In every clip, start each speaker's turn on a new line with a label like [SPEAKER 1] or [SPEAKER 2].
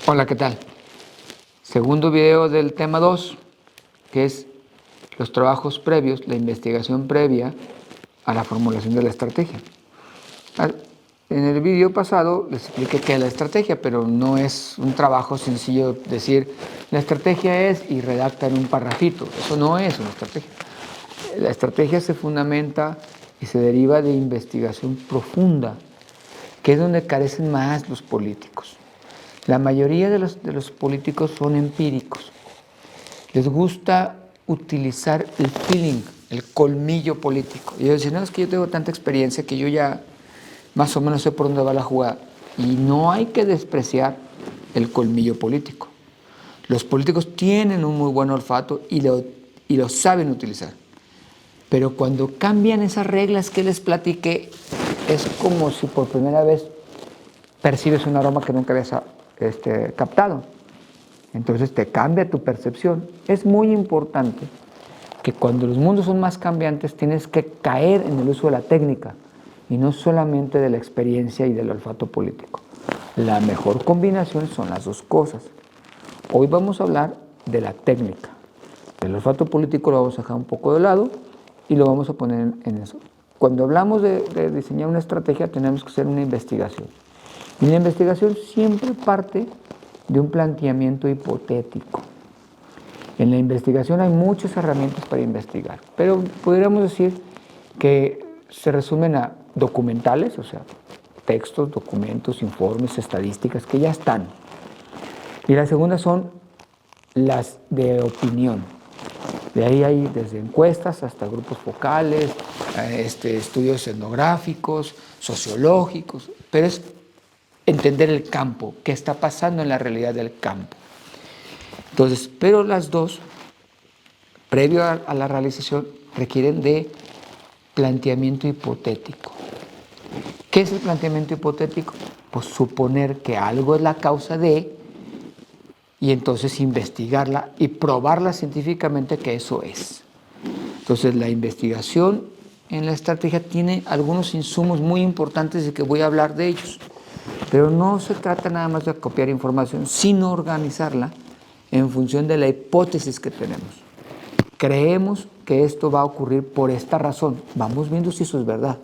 [SPEAKER 1] Hola, ¿qué tal? Segundo video del tema 2, que es los trabajos previos, la investigación previa a la formulación de la estrategia. En el video pasado les expliqué qué es la estrategia, pero no es un trabajo sencillo decir la estrategia es y redacta en un parrafito. Eso no es una estrategia. La estrategia se fundamenta y se deriva de investigación profunda, que es donde carecen más los políticos. La mayoría de los políticos son empíricos. Les gusta utilizar el feeling, el colmillo político. Y ellos dicen, no, es que yo tengo tanta experiencia que yo ya más o menos sé por dónde va la jugada. Y no hay que despreciar el colmillo político. Los políticos tienen un muy buen olfato y lo saben utilizar. Pero cuando cambian esas reglas que les platiqué, es como si por primera vez percibes un aroma que nunca habías captado. Entonces te cambia tu percepción. Es muy importante que cuando los mundos son más cambiantes tienes que caer en el uso de la técnica y no solamente de la experiencia y del olfato político. La mejor combinación son las dos cosas. Hoy vamos a hablar de la técnica. El olfato político lo vamos a dejar un poco de lado y lo vamos a poner en eso. Cuando hablamos de diseñar una estrategia tenemos que hacer una investigación. Y la investigación siempre parte de un planteamiento hipotético. En la investigación hay muchas herramientas para investigar, pero podríamos decir que se resumen a documentales, o sea, textos, documentos, informes, estadísticas que ya están. Y la segunda son las de opinión. De ahí hay desde encuestas hasta grupos focales, estudios etnográficos, sociológicos, pero es entender el campo, qué está pasando en la realidad del campo. Entonces, pero las dos, previo a la realización, requieren de planteamiento hipotético. ¿Qué es el planteamiento hipotético? Pues suponer que algo es la causa de, y entonces investigarla y probarla científicamente que eso es. Entonces, la investigación en la estrategia tiene algunos insumos muy importantes y que voy a hablar de ellos. Pero no se trata nada más de copiar información, sino organizarla en función de la hipótesis que tenemos. Creemos que esto va a ocurrir por esta razón. Vamos viendo si eso es verdad.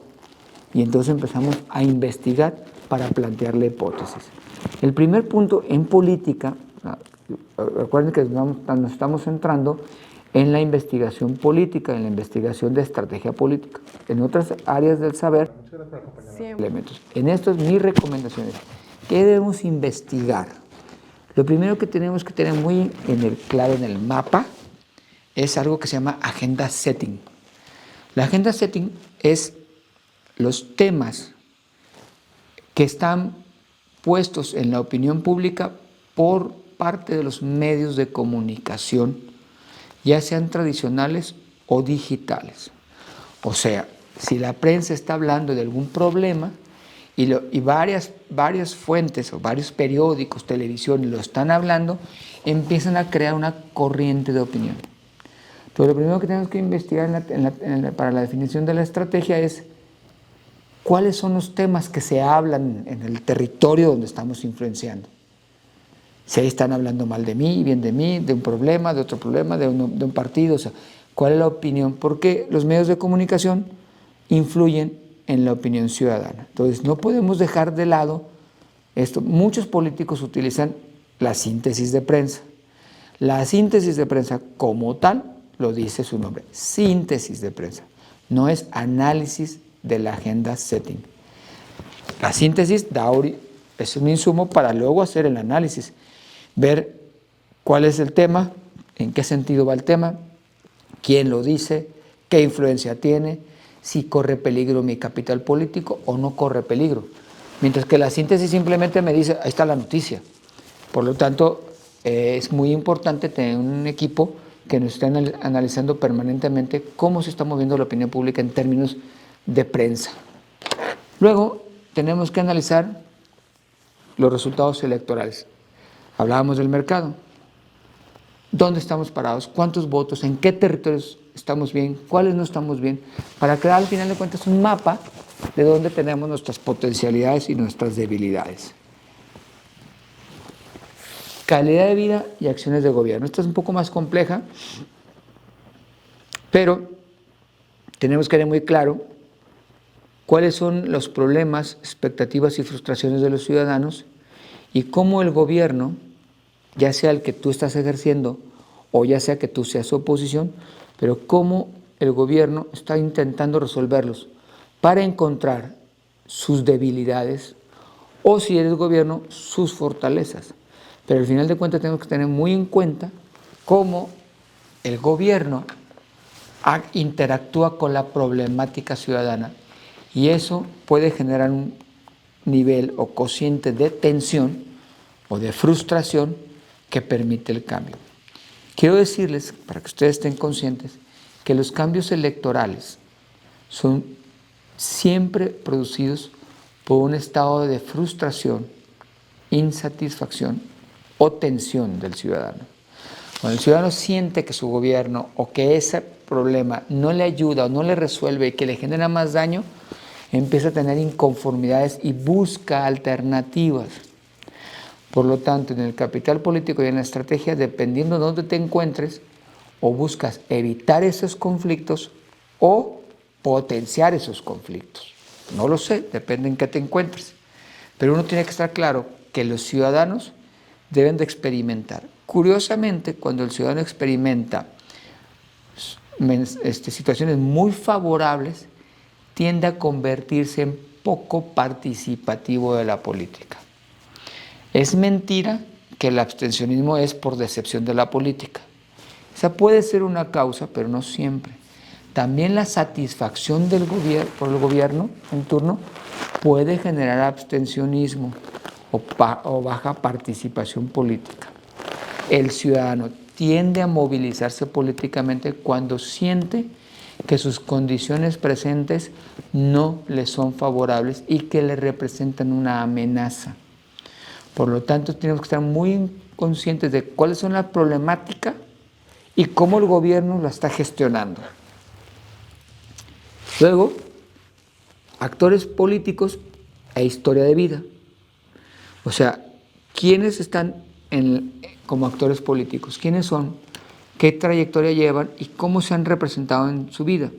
[SPEAKER 1] Y entonces empezamos a investigar para plantear la hipótesis. El primer punto en política, recuerden que nos estamos centrando en la investigación política, en la investigación de estrategia política. En otras áreas del saber, elementos. En esto es mi recomendación. ¿Qué debemos investigar? Lo primero que tenemos que tener muy claro en el mapa es algo que se llama agenda setting. La agenda setting es los temas que están puestos en la opinión pública por parte de los medios de comunicación, ya sean tradicionales o digitales. O sea, si la prensa está hablando de algún problema y varias fuentes o varios periódicos, televisión lo están hablando, empiezan a crear una corriente de opinión. Entonces, lo primero que tenemos que investigar para la definición de la estrategia es cuáles son los temas que se hablan en el territorio donde estamos influenciando. Si ahí están hablando mal de mí, bien de mí, de un problema, de otro problema, de un partido, o sea, ¿cuál es la opinión? Porque los medios de comunicación influyen en la opinión ciudadana. Entonces, no podemos dejar de lado esto. Muchos políticos utilizan la síntesis de prensa. La síntesis de prensa como tal, lo dice su nombre, síntesis de prensa. No es análisis de la agenda setting. La síntesis es un insumo para luego hacer el análisis, ver cuál es el tema, en qué sentido va el tema, quién lo dice, qué influencia tiene, si corre peligro mi capital político o no corre peligro. Mientras que la síntesis simplemente me dice, ahí está la noticia. Por lo tanto, es muy importante tener un equipo que nos esté analizando permanentemente cómo se está moviendo la opinión pública en términos de prensa. Luego, tenemos que analizar los resultados electorales. Hablábamos del mercado. ¿Dónde estamos parados? ¿Cuántos votos? ¿En qué territorios estamos bien? ¿Cuáles no estamos bien? Para crear al final de cuentas un mapa de dónde tenemos nuestras potencialidades y nuestras debilidades. calidad de vida y acciones de gobierno. Esta es un poco más compleja, pero tenemos que tener muy claro cuáles son los problemas, expectativas y frustraciones de los ciudadanos y cómo el gobierno, ya sea el que tú estás ejerciendo o ya sea que tú seas oposición, pero cómo el gobierno está intentando resolverlos para encontrar sus debilidades o, si eres gobierno, sus fortalezas. Pero al final de cuentas tenemos que tener muy en cuenta cómo el gobierno interactúa con la problemática ciudadana y eso puede generar un nivel o cociente de tensión o de frustración que permite el cambio. Quiero decirles, para que ustedes estén conscientes, que los cambios electorales son siempre producidos por un estado de frustración, insatisfacción o tensión del ciudadano. Cuando el ciudadano siente que su gobierno o que ese problema no le ayuda o no le resuelve y que le genera más daño, empieza a tener inconformidades y busca alternativas. Por lo tanto, en el capital político y en la estrategia, dependiendo de dónde te encuentres, o buscas evitar esos conflictos o potenciar esos conflictos. No lo sé, depende en qué te encuentres. Pero uno tiene que estar claro que los ciudadanos deben de experimentar. Curiosamente, cuando el ciudadano experimenta situaciones muy favorables, tiende a convertirse en poco participativo de la política. Es mentira que el abstencionismo es por decepción de la política. Esa puede ser una causa, pero no siempre. También la satisfacción del por el gobierno en turno puede generar abstencionismo o baja participación política. El ciudadano tiende a movilizarse políticamente cuando siente que sus condiciones presentes no le son favorables y que le representan una amenaza. Por lo tanto, tenemos que estar muy conscientes de cuáles son las problemáticas y cómo el gobierno la está gestionando. Luego, actores políticos e historia de vida. O sea, ¿quiénes están como actores políticos? ¿Quiénes son? ¿Qué trayectoria llevan? ¿Y cómo se han representado en su vida?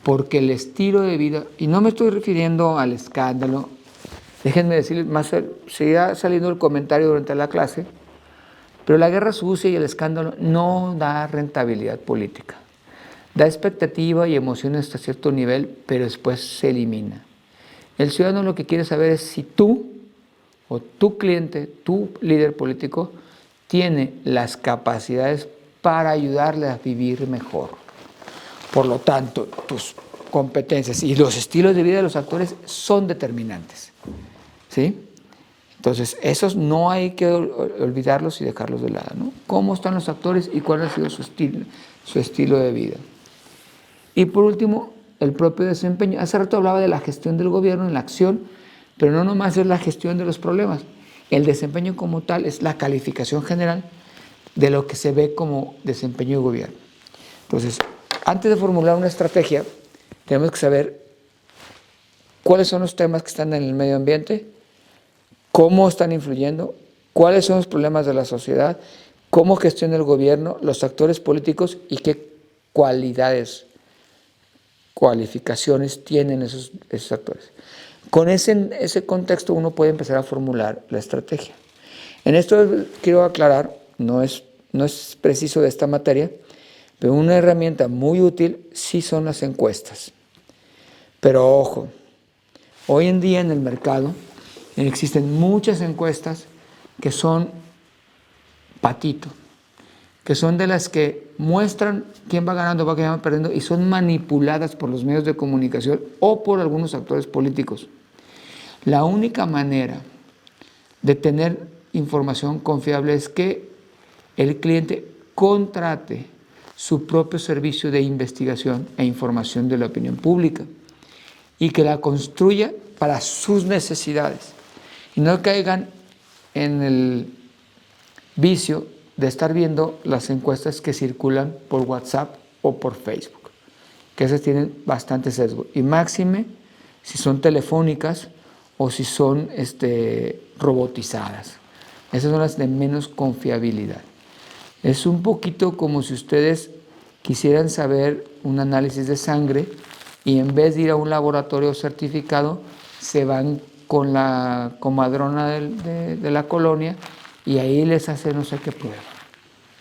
[SPEAKER 1] Porque el estilo de vida, y no me estoy refiriendo al escándalo, déjenme decirles, seguirá saliendo el comentario durante la clase, pero la guerra sucia y el escándalo no da rentabilidad política. Da expectativa y emociones hasta cierto nivel, pero después se elimina. El ciudadano lo que quiere saber es si tú o tu cliente, tu líder político, tiene las capacidades para ayudarle a vivir mejor. Por lo tanto, tus competencias y los estilos de vida de los actores son determinantes. ¿Sí? Entonces, esos no hay que olvidarlos y dejarlos de lado, ¿no? ¿Cómo están los actores y cuál ha sido su estilo de vida? Y por último, el propio desempeño. Hace rato hablaba de la gestión del gobierno en la acción, pero no nomás es la gestión de los problemas. El desempeño como tal es la calificación general de lo que se ve como desempeño de gobierno. Entonces, antes de formular una estrategia, tenemos que saber cuáles son los temas que están en el medio ambiente, cómo están influyendo, cuáles son los problemas de la sociedad, cómo gestiona el gobierno, los actores políticos y qué cualificaciones tienen esos actores. Con ese contexto uno puede empezar a formular la estrategia. En esto quiero aclarar, no es preciso de esta materia, pero una herramienta muy útil sí son las encuestas. Pero ojo, hoy en día en el mercado existen muchas encuestas que son patito, que son de las que muestran quién va ganando, quién va perdiendo y son manipuladas por los medios de comunicación o por algunos actores políticos. La única manera de tener información confiable es que el cliente contrate su propio servicio de investigación e información de la opinión pública y que la construya para sus necesidades y no caigan en el vicio de estar viendo las encuestas que circulan por WhatsApp o por Facebook, que esas tienen bastante sesgo y máxime si son telefónicas o si son robotizadas. Esas son las de menos confiabilidad. Es un poquito como si ustedes quisieran saber un análisis de sangre y en vez de ir a un laboratorio certificado, se van con la comadrona de la colonia y ahí les hacen no sé qué prueba.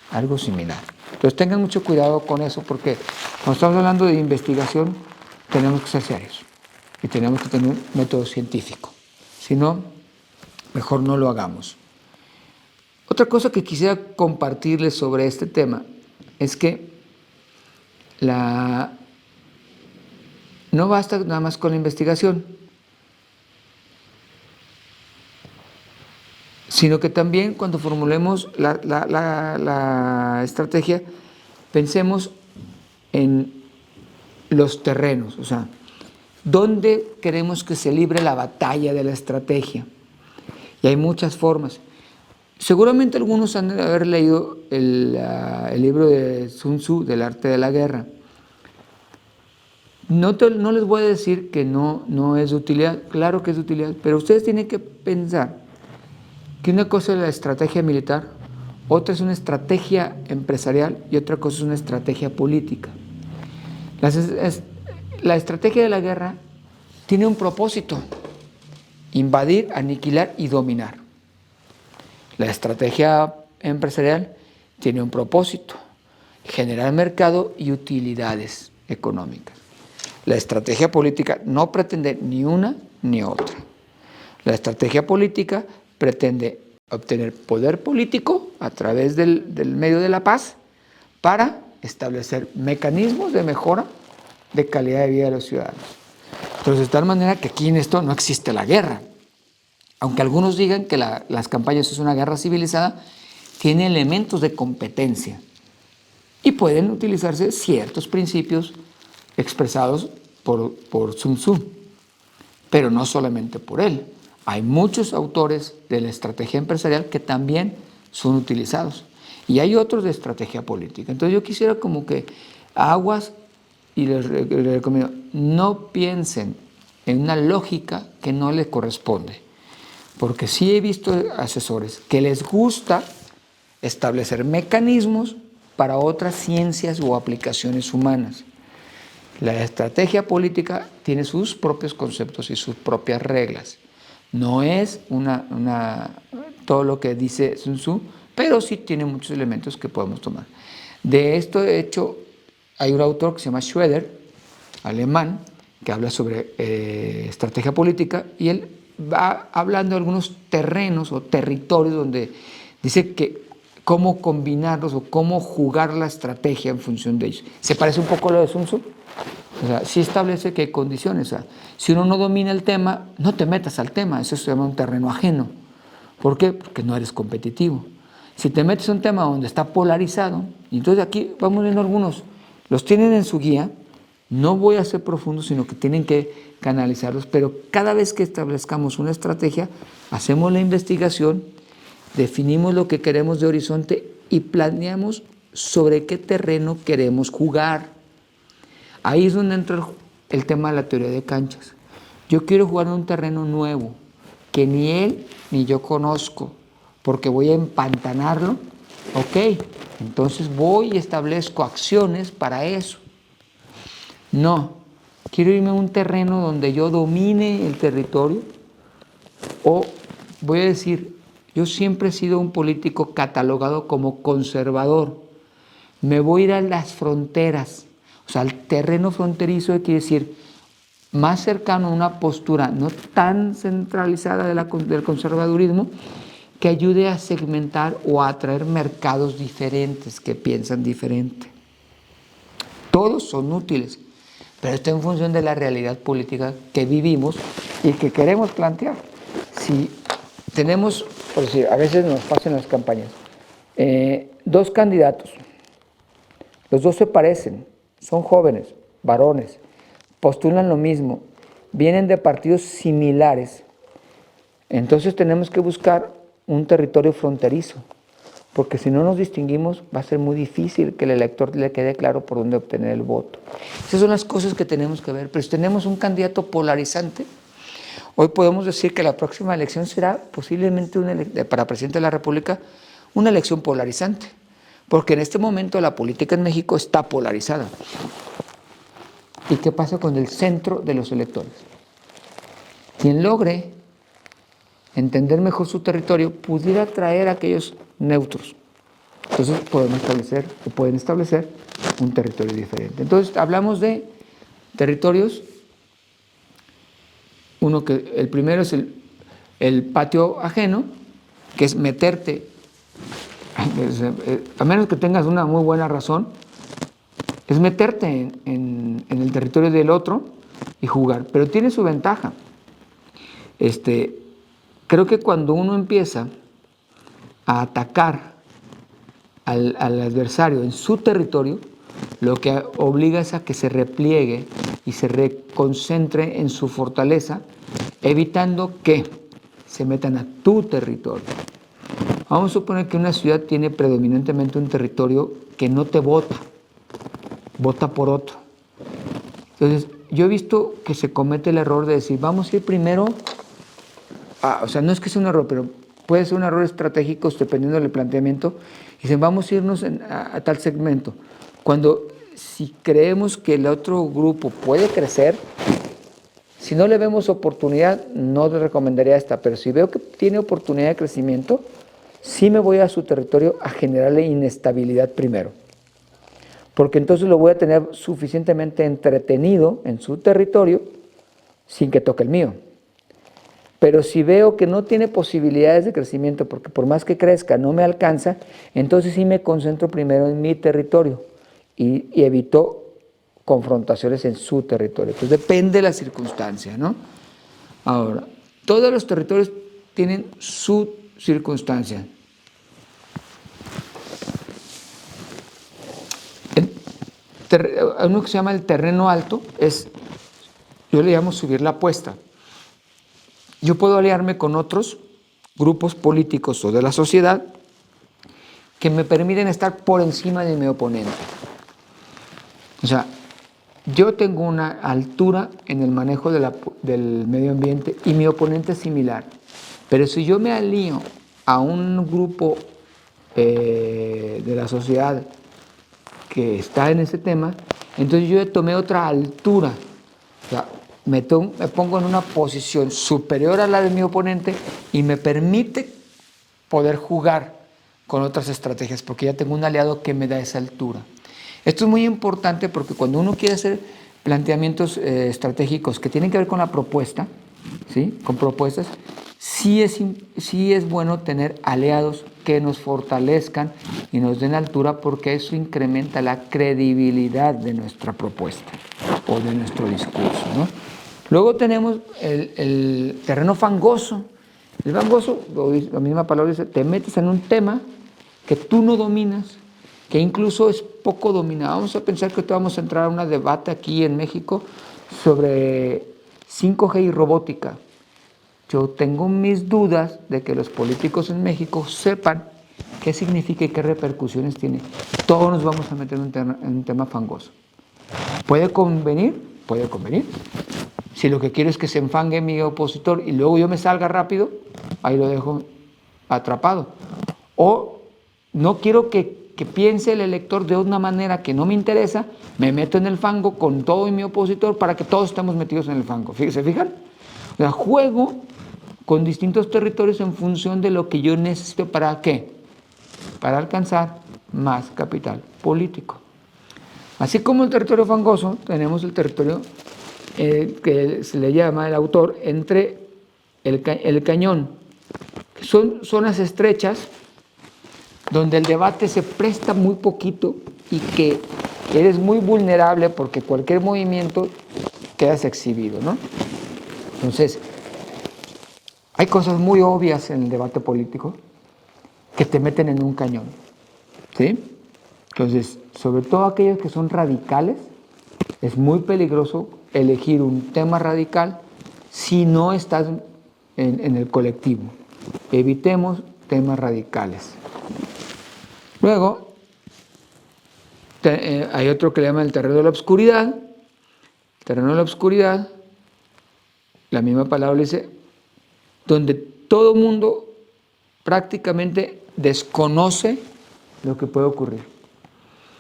[SPEAKER 1] Algo similar. Entonces tengan mucho cuidado con eso porque cuando estamos hablando de investigación tenemos que ser serios y tenemos que tener un método científico. Si no, mejor no lo hagamos. Otra cosa que quisiera compartirles sobre este tema es que no basta nada más con la investigación, sino que también cuando formulemos la estrategia, pensemos en los terrenos, o sea, ¿dónde queremos que se libre la batalla de la estrategia? Y hay muchas formas. Seguramente algunos han de haber leído el libro de Sun Tzu, del arte de la guerra. No les voy a decir que no es de utilidad, claro que es de utilidad, pero ustedes tienen que pensar que una cosa es la estrategia militar, otra es una estrategia empresarial y otra cosa es una estrategia política. La estrategia de la guerra tiene un propósito: invadir, aniquilar y dominar. La estrategia empresarial tiene un propósito: generar mercado y utilidades económicas. La estrategia política no pretende ni una ni otra. La estrategia política pretende obtener poder político a través del medio de la paz para establecer mecanismos de mejora de calidad de vida de los ciudadanos. Entonces, de tal manera que aquí en esto no existe la guerra. Aunque algunos digan que las campañas es una guerra civilizada, tiene elementos de competencia y pueden utilizarse ciertos principios expresados por Sun Tzu, pero no solamente por él. Hay muchos autores de la estrategia empresarial que también son utilizados y hay otros de estrategia política. Entonces yo quisiera como que aguas y les recomiendo, no piensen en una lógica que no les corresponde, porque sí he visto asesores que les gusta establecer mecanismos para otras ciencias o aplicaciones humanas. La estrategia política tiene sus propios conceptos y sus propias reglas. No es todo lo que dice Sun Tzu, pero sí tiene muchos elementos que podemos tomar. De esto, de hecho, hay un autor que se llama Schroeder, alemán, que habla sobre estrategia política y él va hablando de algunos terrenos o territorios donde dice que cómo combinarlos o cómo jugar la estrategia en función de ellos. ¿Se parece un poco a lo de Sun Tzu? O sea, sí establece que hay condiciones. O sea, si uno no domina el tema, no te metas al tema. Eso se llama un terreno ajeno. ¿Por qué? Porque no eres competitivo. Si te metes a un tema donde está polarizado, y entonces aquí vamos viendo algunos, los tienen en su guía, no voy a ser profundo, sino que tienen que canalizarlos, pero cada vez que establezcamos una estrategia, hacemos la investigación, definimos lo que queremos de horizonte y planeamos sobre qué terreno queremos jugar. Ahí es donde entra el tema de la teoría de canchas. Yo quiero jugar en un terreno nuevo, que ni él ni yo conozco, porque voy a empantanarlo. Ok, entonces voy y establezco acciones para eso. No, quiero irme a un terreno donde yo domine el territorio, o voy a decir, yo siempre he sido un político catalogado como conservador. Me voy a ir a las fronteras. O sea, el terreno fronterizo quiere decir más cercano a una postura no tan centralizada del conservadurismo que ayude a segmentar o a atraer mercados diferentes que piensan diferente. Todos son útiles, pero está en función de la realidad política que vivimos y que queremos plantear. Si tenemos, por decir, a veces nos pasa en las campañas, dos candidatos, los dos se parecen, son jóvenes, varones, postulan lo mismo, vienen de partidos similares. Entonces tenemos que buscar un territorio fronterizo, porque si no nos distinguimos va a ser muy difícil que el elector le quede claro por dónde obtener el voto. Esas son las cosas que tenemos que ver, pero si tenemos un candidato polarizante, Hoy podemos decir que la próxima elección será posiblemente para presidente de la República una elección polarizante, porque en este momento la política en México está polarizada. ¿Y qué pasa con el centro de los electores? Quien logre entender mejor su territorio pudiera atraer a aquellos neutros. Entonces pueden establecer un territorio diferente. Entonces hablamos de territorios. El primero es el patio ajeno, que es meterte, a menos que tengas una muy buena razón, es meterte en el territorio del otro y jugar, pero tiene su ventaja. Creo que cuando uno empieza a atacar al adversario en su territorio, lo que obliga es a que se repliegue y se reconcentre en su fortaleza, evitando que se metan a tu territorio. Vamos a suponer que una ciudad tiene predominantemente un territorio que no te vota por otro. Entonces, yo he visto que se comete el error de decir, vamos a ir primero, o sea, no es que sea un error, pero puede ser un error estratégico dependiendo del planteamiento, y dicen, vamos a irnos a tal segmento. Cuando si creemos que el otro grupo puede crecer, si no le vemos oportunidad, no le recomendaría esta, pero si veo que tiene oportunidad de crecimiento, sí me voy a su territorio a generarle inestabilidad primero. Porque entonces lo voy a tener suficientemente entretenido en su territorio sin que toque el mío. Pero si veo que no tiene posibilidades de crecimiento, porque por más que crezca no me alcanza, entonces sí me concentro primero en mi territorio y evito confrontaciones en su territorio. Entonces depende de la circunstancia, ¿no? Ahora, todos los territorios tienen su circunstancia. Uno que se llama el terreno alto yo le llamo subir la apuesta. Yo puedo aliarme con otros grupos políticos o de la sociedad que me permiten estar por encima de mi oponente. O sea, yo tengo una altura en el manejo del medio ambiente y mi oponente es similar. Pero si yo me alío a un grupo de la sociedad que está en ese tema, entonces yo tomé otra altura. O sea, me pongo en una posición superior a la de mi oponente y me permite poder jugar con otras estrategias porque ya tengo un aliado que me da esa altura. Esto es muy importante porque cuando uno quiere hacer planteamientos estratégicos que tienen que ver con la propuesta, ¿sí? Con propuestas, sí es bueno tener aliados que nos fortalezcan y nos den altura porque eso incrementa la credibilidad de nuestra propuesta o de nuestro discurso, ¿no? Luego tenemos el terreno fangoso. El fangoso, la misma palabra dice, te metes en un tema que tú no dominas, que incluso es poco dominado. Vamos a pensar que vamos a entrar a un debate aquí en México sobre 5G y robótica. Yo tengo mis dudas de que los políticos en México sepan qué significa y qué repercusiones tiene. Todos nos vamos a meter en un tema fangoso. ¿Puede convenir? Puede convenir. Si lo que quiero es que se enfangue mi opositor y luego yo me salga rápido, ahí lo dejo atrapado. O no quiero que piense el elector de una manera que no me interesa, me meto en el fango con todo y mi opositor para que todos estemos metidos en el fango. ¿Se fijan? O sea, juego con distintos territorios en función de lo que yo necesito. ¿Para qué? Para alcanzar más capital político. Así como el territorio fangoso, tenemos el territorio que se le llama el autor entre el cañón. Son zonas estrechas donde el debate se presta muy poquito y que eres muy vulnerable porque cualquier movimiento quedas exhibido, ¿no? Entonces, hay cosas muy obvias en el debate político que te meten en un cañón, ¿sí? Entonces, sobre todo aquellos que son radicales, es muy peligroso elegir un tema radical si no estás en el colectivo. Evitemos temas radicales. Luego, hay otro que le llaman el terreno de la obscuridad. El terreno de la obscuridad la misma palabra dice, donde todo mundo prácticamente desconoce lo que puede ocurrir.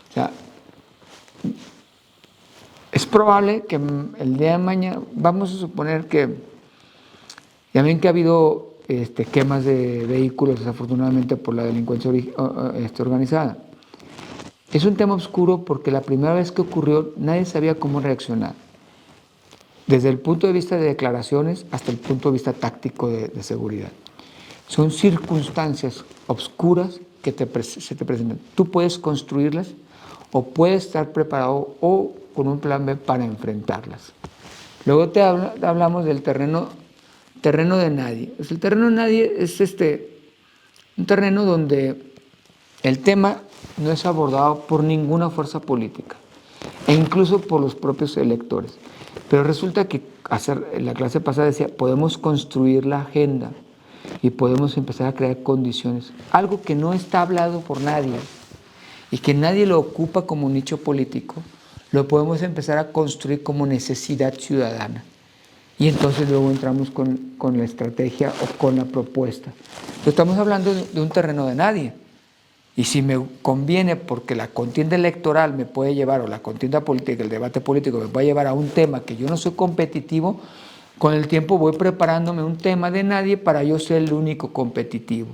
[SPEAKER 1] O sea, es probable que el día de mañana, vamos a suponer que, ya ven que ha habido quemas de vehículos desafortunadamente por la delincuencia organizada. Es un tema oscuro porque la primera vez que ocurrió nadie sabía cómo reaccionar, desde el punto de vista de declaraciones hasta el punto de vista táctico de seguridad. Son circunstancias oscuras que se te presentan. Tú puedes construirlas o puedes estar preparado o con un plan B para enfrentarlas. Luego hablamos del terreno de nadie. El terreno de nadie es un terreno donde el tema no es abordado por ninguna fuerza política e incluso por los propios electores. Pero resulta que en la clase pasada decía, podemos construir la agenda y podemos empezar a crear condiciones. Algo que no está hablado por nadie y que nadie lo ocupa como nicho político, lo podemos empezar a construir como necesidad ciudadana. Y entonces luego entramos con la estrategia o con la propuesta. Pero estamos hablando de un terreno de nadie. Y si me conviene, porque la contienda electoral me puede llevar, o la contienda política, el debate político me puede llevar a un tema que yo no soy competitivo, con el tiempo voy preparándome un tema de nadie para yo ser el único competitivo.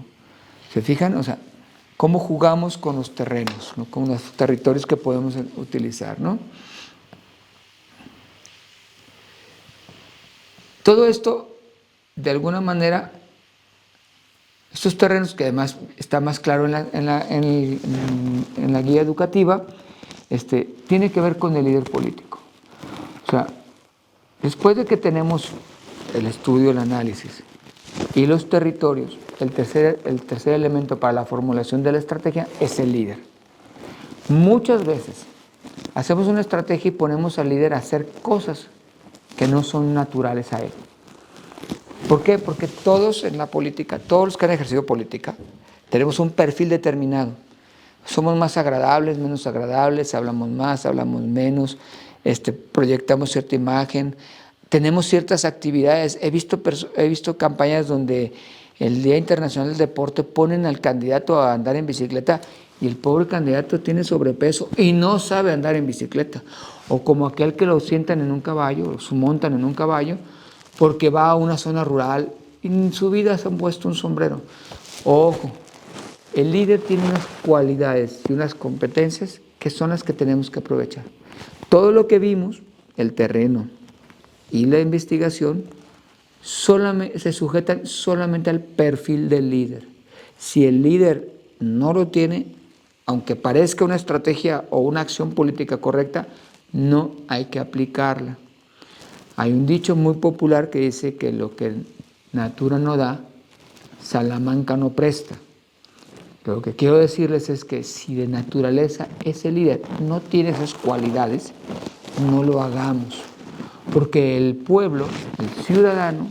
[SPEAKER 1] ¿Se fijan? O sea, cómo jugamos con los terrenos, ¿no? Con los territorios que podemos utilizar, ¿no? Todo esto, de alguna manera, estos terrenos, que además está más claro en la guía educativa, tiene que ver con el líder político. O sea, después de que tenemos el estudio, el análisis y los territorios, el tercer elemento para la formulación de la estrategia es el líder. Muchas veces hacemos una estrategia y ponemos al líder a hacer cosas que no son naturales a él. ¿Por qué? Porque todos en la política, todos los que han ejercido política, tenemos un perfil determinado. Somos más agradables, menos agradables, hablamos más, hablamos menos, proyectamos cierta imagen, tenemos ciertas actividades. He visto campañas donde el Día Internacional del Deporte ponen al candidato a andar en bicicleta y el pobre candidato tiene sobrepeso y no sabe andar en bicicleta. O como aquel que lo sientan en un caballo, o montan en un caballo, porque va a una zona rural y en su vida se han puesto un sombrero. Ojo, el líder tiene unas cualidades y unas competencias que son las que tenemos que aprovechar. Todo lo que vimos, el terreno y la investigación, se sujetan solamente al perfil del líder. Si el líder no lo tiene, aunque parezca una estrategia o una acción política correcta, no hay que aplicarla. Hay un dicho muy popular que dice que lo que natura no da, Salamanca no presta. Lo que quiero decirles es que si de naturaleza ese líder no tiene esas cualidades, no lo hagamos, porque el pueblo, el ciudadano,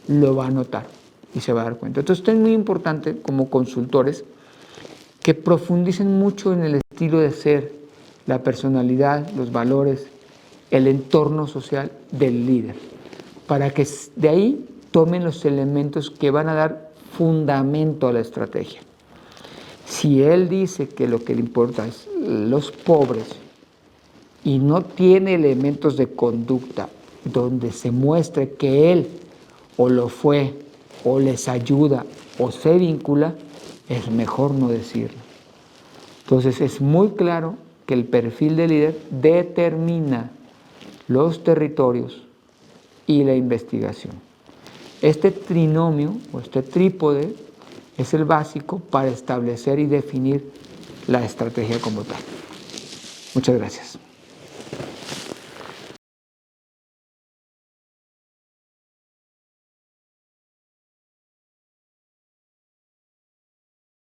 [SPEAKER 1] lo va a notar y se va a dar cuenta. Entonces es muy importante como consultores que profundicen mucho en el estilo de ser, la personalidad, los valores, el entorno social del líder, para que de ahí tomen los elementos que van a dar fundamento a la estrategia. Si él dice que lo que le importa es los pobres y no tiene elementos de conducta donde se muestre que él o lo fue, o les ayuda, o se vincula, es mejor no decirlo. Entonces es muy claro que el perfil del líder determina los territorios y la investigación. Este trinomio o este trípode es el básico para establecer y definir la estrategia como tal. Muchas gracias.